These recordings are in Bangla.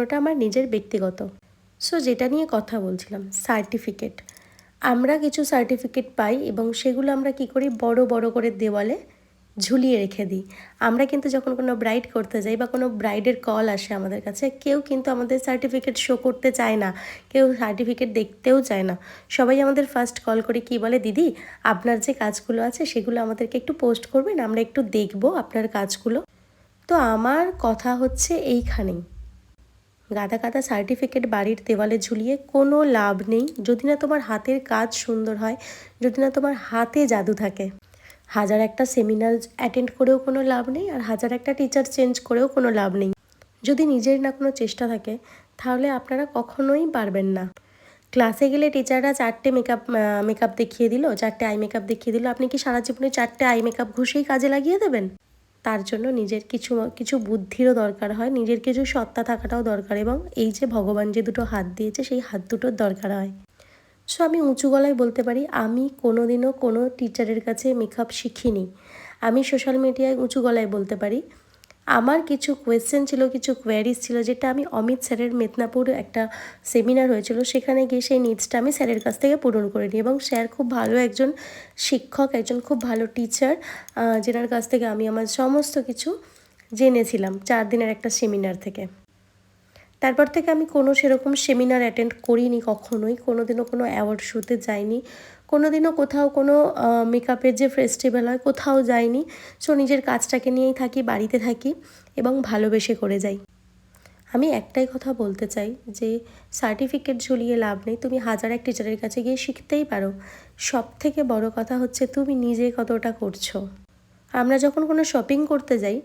ওটা আমার নিজের ব্যক্তিগত। সো যেটা নিয়ে কথা বলছিলাম, সার্টিফিকেট। আমরা কিছু সার্টিফিকেট পাই এবং সেগুলো আমরা কি করি, বড় বড় করে দেওয়ালে ঝুলিয়ে রেখে দিই। আমরা কিন্তু যখন কোনো ব্রাইড করতে যাই বা কোনো ব্রাইডের কল আসে আমাদের কাছে, কেউ কিন্তু আমাদের সার্টিফিকেট শো করতে চায় না, কেউ সার্টিফিকেট দেখতেও চায় না। সবাই আমাদের ফার্স্ট কল করে কি বলে, দিদি আপনার যে কাজগুলো আছে সেগুলো আমাদেরকে একটু পোস্ট করবেন, আমরা একটু দেখব আপনার কাজগুলো। তো আমার কথা হচ্ছে এইখানেই, গাদা গাদা সার্টিফিকেট বাড়ির দেওয়ালে ঝুলিয়ে কোনো লাভ নেই যদি না তোমার হাতের কাজ সুন্দর হয়, যদি না তোমার হাতে জাদু থাকে। হাজার একটা সেমিনার অ্যাটেন্ড করেও কোনো লাভ নেই, আর হাজার একটা টিচার চেঞ্জ করেও কোনো লাভ নেই। যদি নিজের না কোনো চেষ্টা থাকে তাহলে আপনারা কখনোই পারবেন না। ক্লাসে গেলে টিচাররা 4টে মেকআপ দেখিয়ে দিল, 4টে আই মেকআপ দেখিয়ে দিল, আপনি কি সারা জীবনে 4টে আই মেকআপ ঘুষেই কাজে লাগিয়ে দেবেন? তার জন্য নিজের কিছু কিছু বুদ্ধিরও দরকার হয়, নিজের কিছু সত্তা থাকাটাও দরকার, এবং এই যে ভগবান যে দুটো হাত দিয়েছে সেই হাত দুটোর দরকার হয়। সো আমি উঁচু গলায় বলতে পারি, আমি কোনো দিনও কোনো টিচারের কাছে মেকআপ শিখিনি। আমি সোশ্যাল মিডিয়ায় উঁচু গলায় বলতে পারি, আমার কিছু কোয়েশ্চেন ছিল, কিছু কোয়ারিজ ছিল, যেটা আমি অমিত স্যারের মেদিনীপুর একটা সেমিনার হয়েছিল সেখানে গিয়ে সেই নিডসটা আমি স্যারের কাছ থেকে পূরণ করে নিই। এবং স্যার খুব ভালো একজন শিক্ষক, একজন খুব ভালো টিচার, যেনার কাছ থেকে আমি আমার সমস্ত কিছু জেনেছিলাম 4 দিনের একটা সেমিনার থেকে। তারপর থেকে আমি কোনো সেরকম সেমিনার অ্যাটেন্ড করিনি কখনোই, কোনো দিনও কোনো অ্যাওয়ার্ড শোতে যাইনি, কোনো দিনও কোথাও কোনো মেকআপের যে ফেস্টিভ্যাল হয় কোথাও যাইনি। সো নিজের কাজটাকে নিয়েই থাকি, বাড়িতে থাকি এবং ভালোবেসে করে যাই। আমি একটাই কথা বলতে চাই যে সার্টিফিকেট ঝুলিয়ে লাভ নেই, তুমি হাজার এক টিচারের কাছে গিয়ে শিখতেই পারো। সব থেকে বড় কথা হচ্ছে তুমি নিজে কতটা করছো। আমরা যখন কোনো শপিং করতে যাই,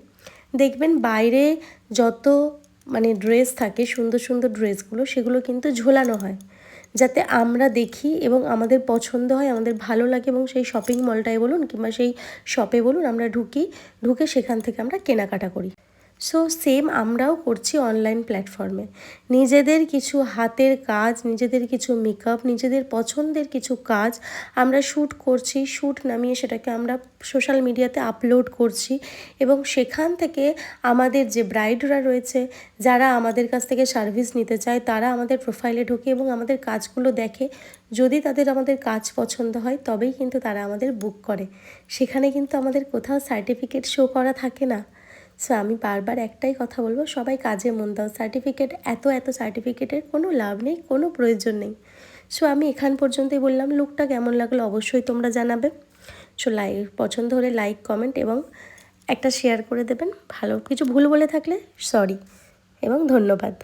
দেখবেন বাইরে যত ড্রেস থাকে, সুন্দর সুন্দর ড্রেসগুলো, সেগুলো কিন্তু ঝোলানো হয় যাতে আমরা দেখি এবং আমাদের পছন্দ হয়, আমাদের ভালো লাগে, এবং সেই শপিং মলটায় বলুন কিংবা সেই শপে বলুন আমরা ঢুকে সেখান থেকে আমরা কেনাকাটা করি। সো সেম আমরাও করছি অনলাইন প্ল্যাটফর্মে। নিজেদের কিছু হাতের কাজ, নিজেদের কিছু মেকআপ, নিজেদের পছন্দের কিছু কাজ আমরা শ্যুট করছি, শ্যুট নামিয়ে সেটাকে আমরা সোশ্যাল মিডিয়াতে আপলোড করছি, এবং সেখান থেকে আমাদের যে ব্রাইডরা রয়েছে, যারা আমাদের কাছ থেকে সার্ভিস নিতে চায়, তারা আমাদের প্রোফাইলে ঢোকে এবং আমাদের কাজগুলো দেখে। যদি তাদের আমাদের কাজ পছন্দ হয় তবেই কিন্তু তারা আমাদের বুক করে। সেখানে কিন্তু আমাদের কোথাও সার্টিফিকেট শো করা থাকে না। সো আমি বারবার একটাই কথা বলবো, সবাই কাজে মন দাও। সার্টিফিকেট এত সার্টিফিকেটের কোনো লাভ নেই, কোনো প্রয়োজন নেই। সো আমি এখান পর্যন্তই বললাম। লুকটা কেমন লাগলো অবশ্যই তোমরা জানাবে। সো পছন্দ হলে লাইক, কমেন্ট এবং একটা শেয়ার করে দেবেন। ভালো কিছু ভুল বলে থাকলে সরি এবং ধন্যবাদ।